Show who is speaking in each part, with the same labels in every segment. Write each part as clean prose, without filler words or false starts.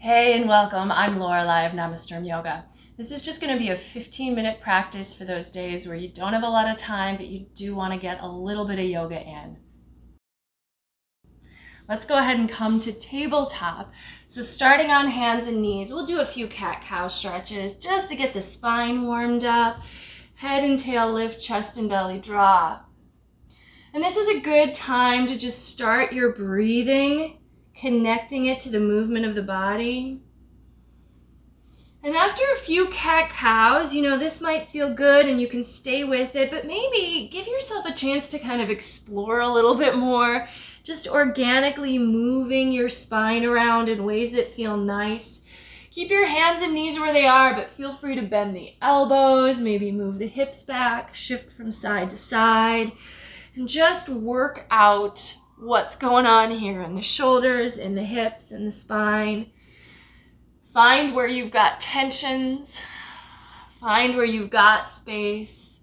Speaker 1: Hey and welcome, I'm Lorelai of Namasturm Yoga. This is just going to be a 15-minute practice for those days where you don't have a lot of time, but you do want to get a little bit of yoga in. Let's go ahead and come to tabletop. So starting on hands and knees, we'll do a few cat-cow stretches just to get the spine warmed up. Head and tail lift, chest and belly drop. And this is a good time to just start your breathing, connecting it to the movement of the body. And after a few cat-cows, this might feel good and you can stay with it, but maybe give yourself a chance to kind of explore a little bit more, just organically moving your spine around in ways that feel nice. Keep your hands and knees where they are, but feel free to bend the elbows, maybe move the hips back, shift from side to side, and just work out what's going on here in the shoulders, in the hips, in the spine. Find where you've got tensions, find where you've got space,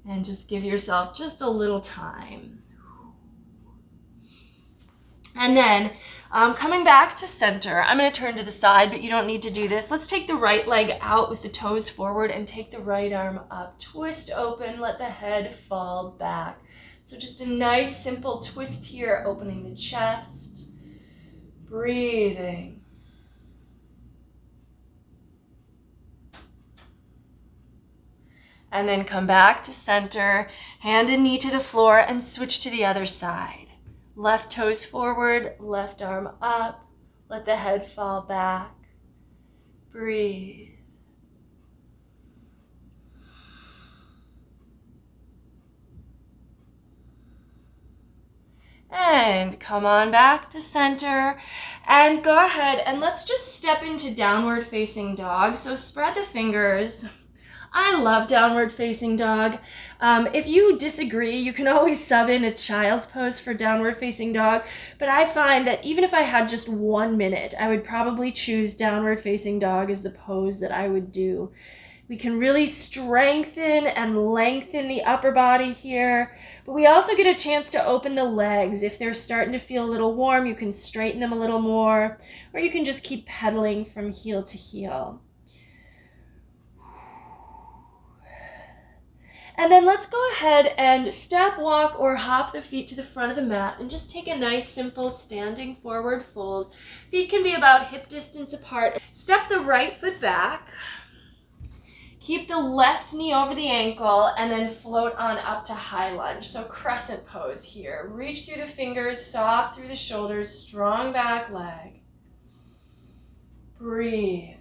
Speaker 1: and just give yourself just a little time. And then coming back to center, I'm going to turn to the side, but you don't need to do this. Let's take the right leg out with the toes forward and take the right arm up. Twist open, let the head fall back. So just a nice simple twist here, opening the chest, breathing. And then come back to center, hand and knee to the floor, and switch to the other side. Left toes forward, left arm up, let the head fall back. Breathe. And come on back to center and go ahead and let's just step into downward facing dog. So spread the fingers. I love downward facing dog. If you disagree, you can always sub in a child's pose for downward facing dog, but I find that even if I had just 1 minute, I would probably choose downward facing dog as the pose that I would do. We can really strengthen and lengthen the upper body here, but we also get a chance to open the legs. If they're starting to feel a little warm, you can straighten them a little more, or you can just keep pedaling from heel to heel. And then let's go ahead and step, walk, or hop the feet to the front of the mat and just take a nice, simple standing forward fold. Feet can be about hip distance apart. Step the right foot back. Keep the left knee over the ankle and then float on up to high lunge. So crescent pose here. Reach through the fingers, soft through the shoulders, strong back leg. Breathe.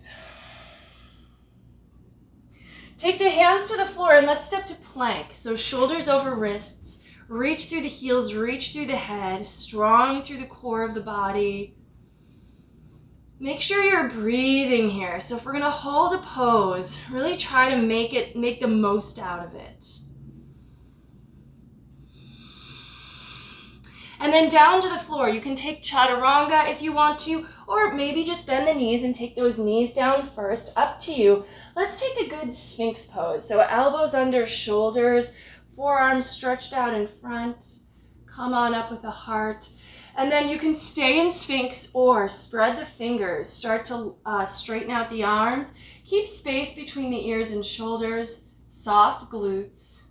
Speaker 1: Take the hands to the floor and let's step to plank. So shoulders over wrists, reach through the heels, reach through the head, strong through the core of the body. Make sure you're breathing here. So if we're gonna hold a pose, really try to make the most out of it. And then down to the floor. You can take chaturanga if you want to, or maybe just bend the knees and take those knees down first, up to you. Let's take a good Sphinx pose. So elbows under shoulders, forearms stretched out in front. Come on up with a heart. And then you can stay in Sphinx or spread the fingers. Start to straighten out the arms. Keep space between the ears and shoulders. Soft glutes.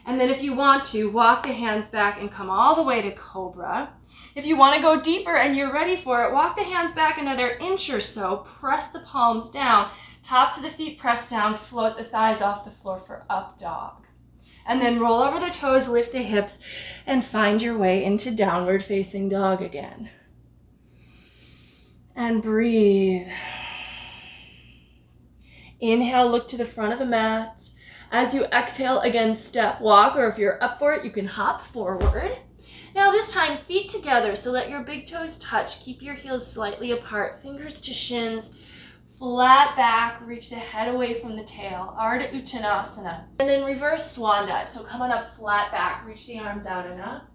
Speaker 1: And then if you want to, walk the hands back and come all the way to Cobra. If you want to go deeper and you're ready for it, walk the hands back another inch or so. Press the palms down. Tops of the feet press down. Float the thighs off the floor for up dog. And then roll over the toes, lift the hips, and find your way into downward facing dog again. And breathe. Inhale, look to the front of the mat. As you exhale, again, step, walk, or if you're up for it, you can hop forward. Now this time, feet together, so let your big toes touch. Keep your heels slightly apart, fingers to shins. Flat back, reach the head away from the tail, Ardha Uttanasana. And then reverse swan dive. So come on up, flat back, reach the arms out and up.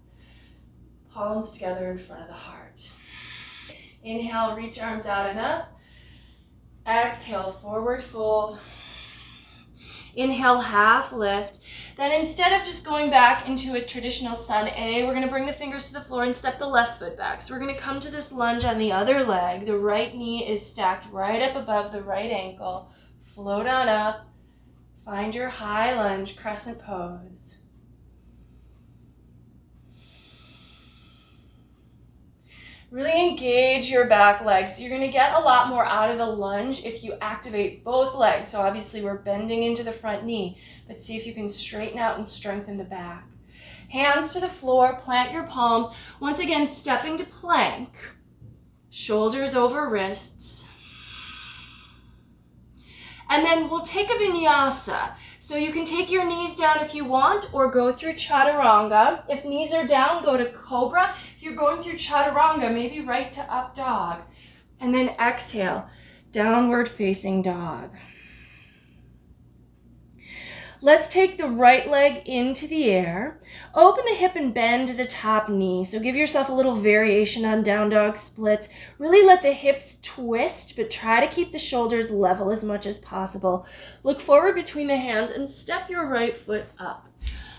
Speaker 1: Palms together in front of the heart. Inhale, reach arms out and up. Exhale, forward fold. Inhale, half lift. Then instead of just going back into a traditional sun A, we're gonna bring the fingers to the floor and step the left foot back. So we're gonna come to this lunge on the other leg. The right knee is stacked right up above the right ankle. Float on up. Find your high lunge, crescent pose. Really engage your back legs. You're gonna get a lot more out of the lunge if you activate both legs. So obviously we're bending into the front knee, but see if you can straighten out and strengthen the back. Hands to the floor, plant your palms. Once again, stepping to plank. Shoulders over wrists. And then we'll take a vinyasa. So you can take your knees down if you want, or go through chaturanga. If knees are down, go to cobra. If you're going through chaturanga, maybe right to up dog. And then exhale, downward facing dog. Let's take the right leg into the air. Open the hip and bend the top knee. So give yourself a little variation on down dog splits. Really let the hips twist, but try to keep the shoulders level as much as possible. Look forward between the hands and step your right foot up.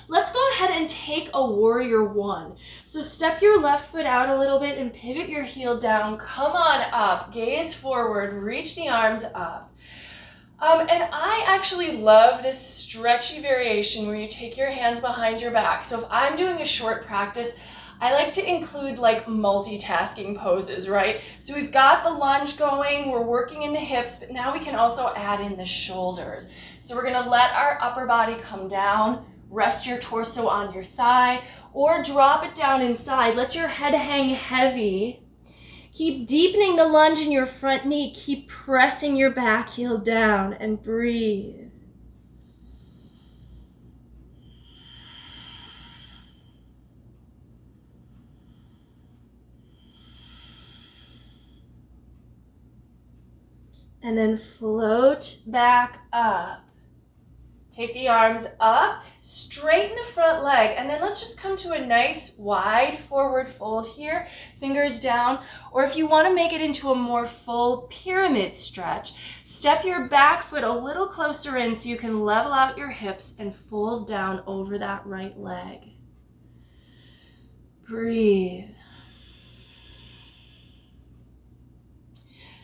Speaker 1: Let's go ahead and take a warrior one. So step your left foot out a little bit and pivot your heel down. Come on up, gaze forward, reach the arms up. And I actually love this stretchy variation where you take your hands behind your back. So if I'm doing a short practice, I like to include like multitasking poses, right? So we've got the lunge going, we're working in the hips, but now we can also add in the shoulders. So we're gonna let our upper body come down, rest your torso on your thigh, or drop it down inside. Let your head hang heavy. Keep deepening the lunge in your front knee. Keep pressing your back heel down and breathe. And then float back up. Take the arms up, straighten the front leg, and then let's just come to a nice wide forward fold here, fingers down, or if you want to make it into a more full pyramid stretch, step your back foot a little closer in so you can level out your hips and fold down over that right leg. Breathe.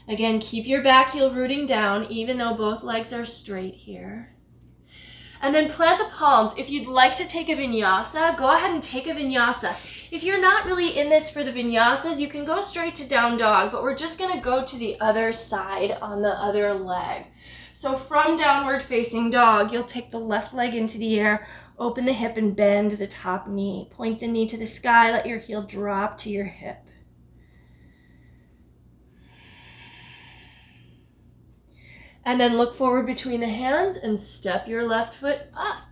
Speaker 1: Again, keep your back heel rooting down even though both legs are straight here. And then plant the palms. If you'd like to take a vinyasa, go ahead and take a vinyasa. If you're not really in this for the vinyasas, you can go straight to down dog, but we're just gonna go to the other side on the other leg. So from downward facing dog, you'll take the left leg into the air, open the hip and bend the top knee. Point the knee to the sky, let your heel drop to your hip. And then look forward between the hands and step your left foot up.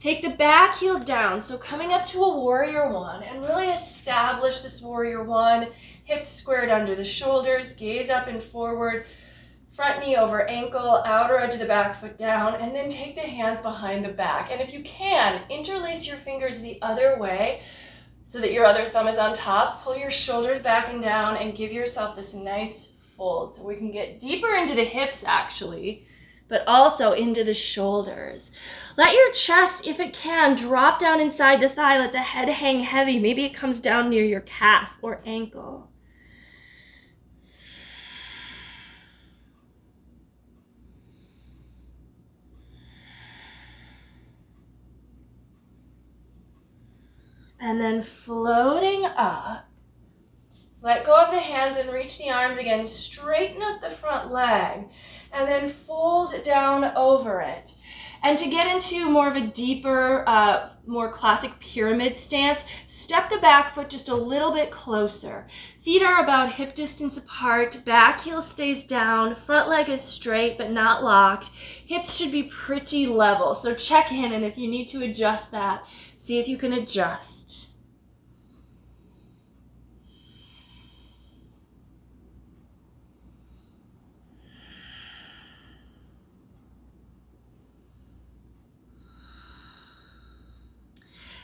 Speaker 1: Take the back heel down. So coming up to a warrior one and really establish this warrior one. Hips squared under the shoulders, gaze up and forward. Front knee over ankle, outer edge of the back foot down, and then take the hands behind the back. And if you can, interlace your fingers the other way so that your other thumb is on top. Pull your shoulders back and down and give yourself this nice fold. So we can get deeper into the hips actually, but also into the shoulders. Let your chest, if it can, drop down inside the thigh. Let the head hang heavy. Maybe it comes down near your calf or ankle. And then floating up. Let go of the hands and reach the arms again. Straighten up the front leg and then fold down over it. And to get into more of a deeper, more classic pyramid stance, step the back foot just a little bit closer. Feet are about hip distance apart. Back heel stays down. Front leg is straight but not locked. Hips should be pretty level. So check in, and if you need to adjust that, see if you can adjust.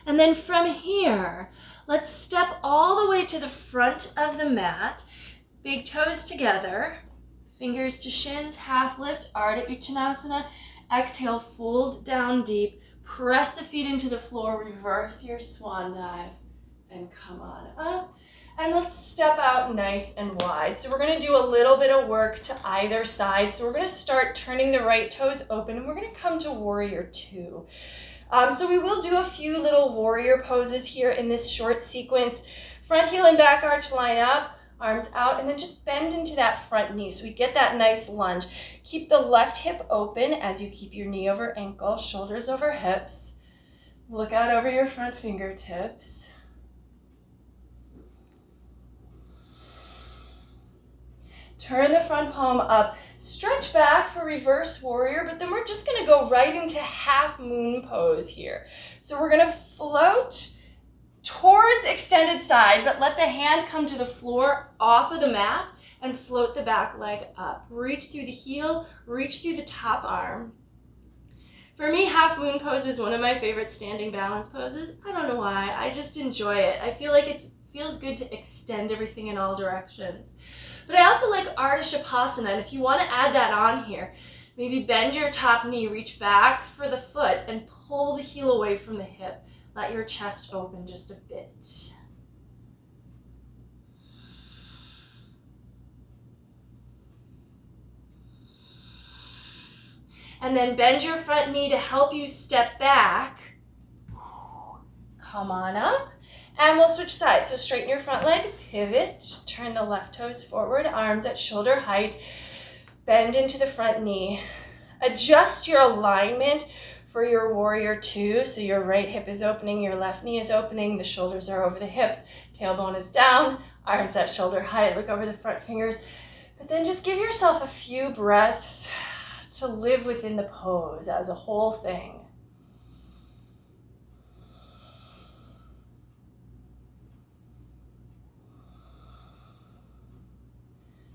Speaker 1: And then from here, let's step all the way to the front of the mat. Big toes together, fingers to shins, half lift, Ardha Uttanasana. Exhale, fold down deep. Press the feet into the floor. Reverse your swan dive. And come on up. And let's step out nice and wide. So we're going to do a little bit of work to either side. So we're going to start turning the right toes open, and we're going to come to warrior two. So we will do a few little warrior poses here in this short sequence. Front heel and back arch line up, arms out, and then just bend into that front knee so we get that nice lunge. Keep the left hip open as you keep your knee over ankle, shoulders over hips. Look out over your front fingertips. Turn the front palm up. Stretch back for reverse warrior, but then we're just going to go right into half moon pose here. So we're going to float towards extended side, but let the hand come to the floor off of the mat and float the back leg up. Reach through the heel, reach through the top arm. For me, half moon pose is one of my favorite standing balance poses. I don't know why, I just enjoy it. I feel like it feels good to extend everything in all directions. But I also like Ardha and if you want to add that on here, maybe bend your top knee, reach back for the foot, and pull the heel away from the hip. Let your chest open just a bit. And then bend your front knee to help you step back. Come on up. And we'll switch sides. So straighten your front leg, pivot, turn the left toes forward, arms at shoulder height, bend into the front knee. Adjust your alignment for your warrior two. So your right hip is opening, your left knee is opening, the shoulders are over the hips, tailbone is down, arms at shoulder height, look over the front fingers. But then just give yourself a few breaths to live within the pose as a whole thing.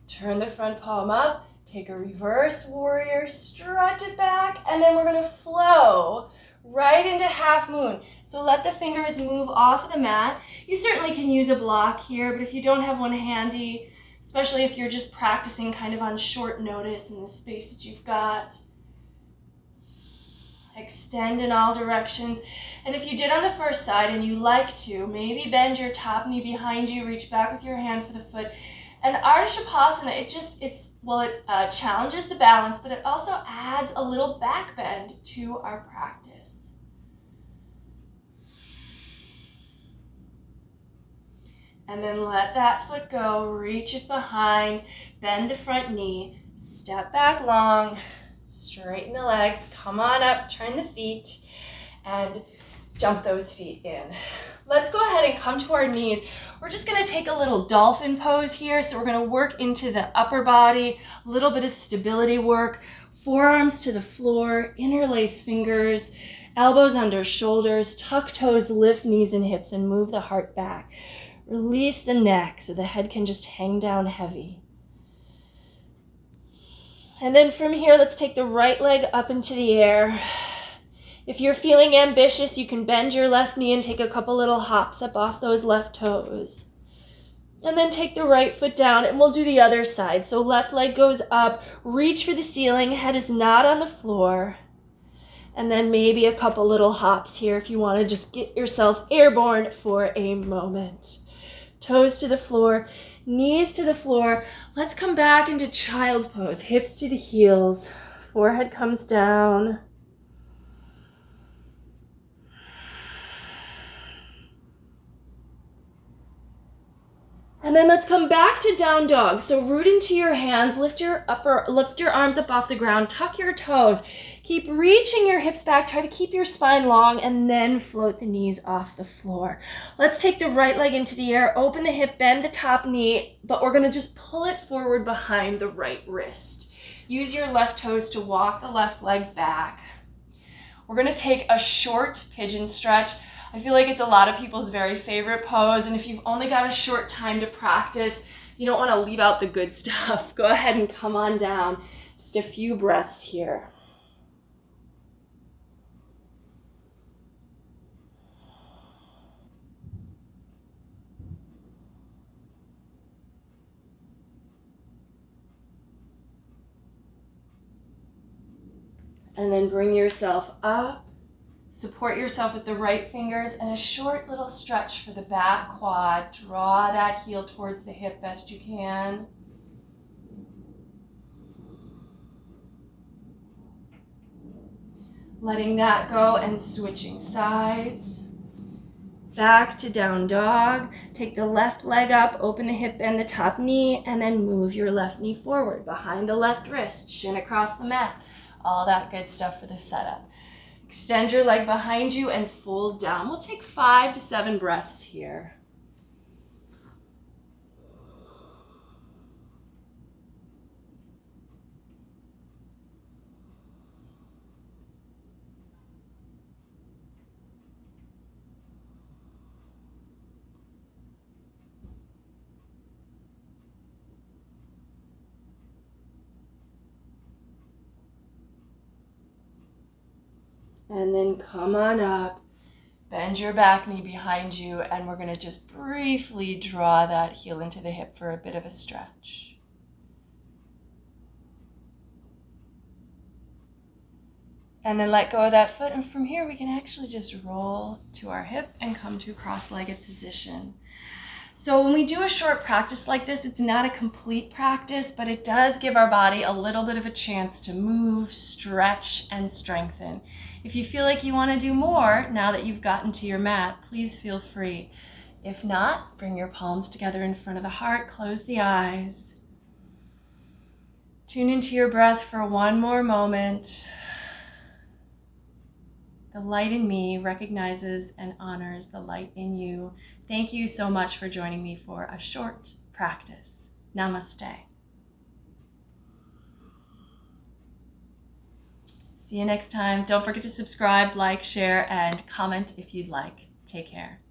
Speaker 1: Turn the front palm up, take a reverse warrior, stretch it back, and then we're going to flow right into half moon. So let the fingers move off the mat. You certainly can use a block here, but if you don't have one handy, especially if you're just practicing kind of on short notice in the space that you've got, extend in all directions. And if you did on the first side and you like to, maybe bend your top knee behind you, reach back with your hand for the foot. And Ardha it challenges the balance, but it also adds a little back bend to our practice. And then let that foot go, reach it behind, bend the front knee, step back long, straighten the legs, come on up, turn the feet, and jump those feet in. Let's go ahead and come to our knees. We're just going to take a little dolphin pose here. So we're going to work into the upper body, a little bit of stability work, forearms to the floor, interlace fingers, elbows under shoulders, tuck toes, lift knees and hips, and move the heart back. Release the neck so the head can just hang down heavy. And then from here, let's take the right leg up into the air. If you're feeling ambitious, you can bend your left knee and take a couple little hops up off those left toes. And then take the right foot down, and we'll do the other side. So left leg goes up, reach for the ceiling, head is not on the floor. And then maybe a couple little hops here if you want to just get yourself airborne for a moment. Toes to the floor, knees to the floor. Let's come back into child's pose, hips to the heels, forehead comes down. And then let's come back to down dog. So root into your hands, lift your arms up off the ground, tuck your toes. Keep reaching your hips back, try to keep your spine long, and then float the knees off the floor. Let's take the right leg into the air, open the hip, bend the top knee, but we're gonna just pull it forward behind the right wrist. Use your left toes to walk the left leg back. We're gonna take a short pigeon stretch. I feel like it's a lot of people's very favorite pose, and if you've only got a short time to practice, you don't want to leave out the good stuff. Go ahead and come on down. Just a few breaths here. And then bring yourself up. Support yourself with the right fingers and a short little stretch for the back quad. Draw that heel towards the hip best you can. Letting that go and switching sides. Back to down dog. Take the left leg up, open the hip, bend the top knee, and then move your left knee forward behind the left wrist, shin across the mat. All that good stuff for the setup. Extend your leg behind you and fold down. We'll take 5 to 7 breaths here. And then come on up, bend your back knee behind you, and we're going to just briefly draw that heel into the hip for a bit of a stretch. And then let go of that foot, and from here we can actually just roll to our hip and come to a cross-legged position. So when we do a short practice like this, it's not a complete practice, but it does give our body a little bit of a chance to move, stretch, and strengthen. If you feel like you want to do more now that you've gotten to your mat, please feel free. If not, bring your palms together in front of the heart, close the eyes. Tune into your breath for one more moment. The light in me recognizes and honors the light in you. Thank you so much for joining me for a short practice. Namaste. See you next time. Don't forget to subscribe, like, share, and comment if you'd like. Take care.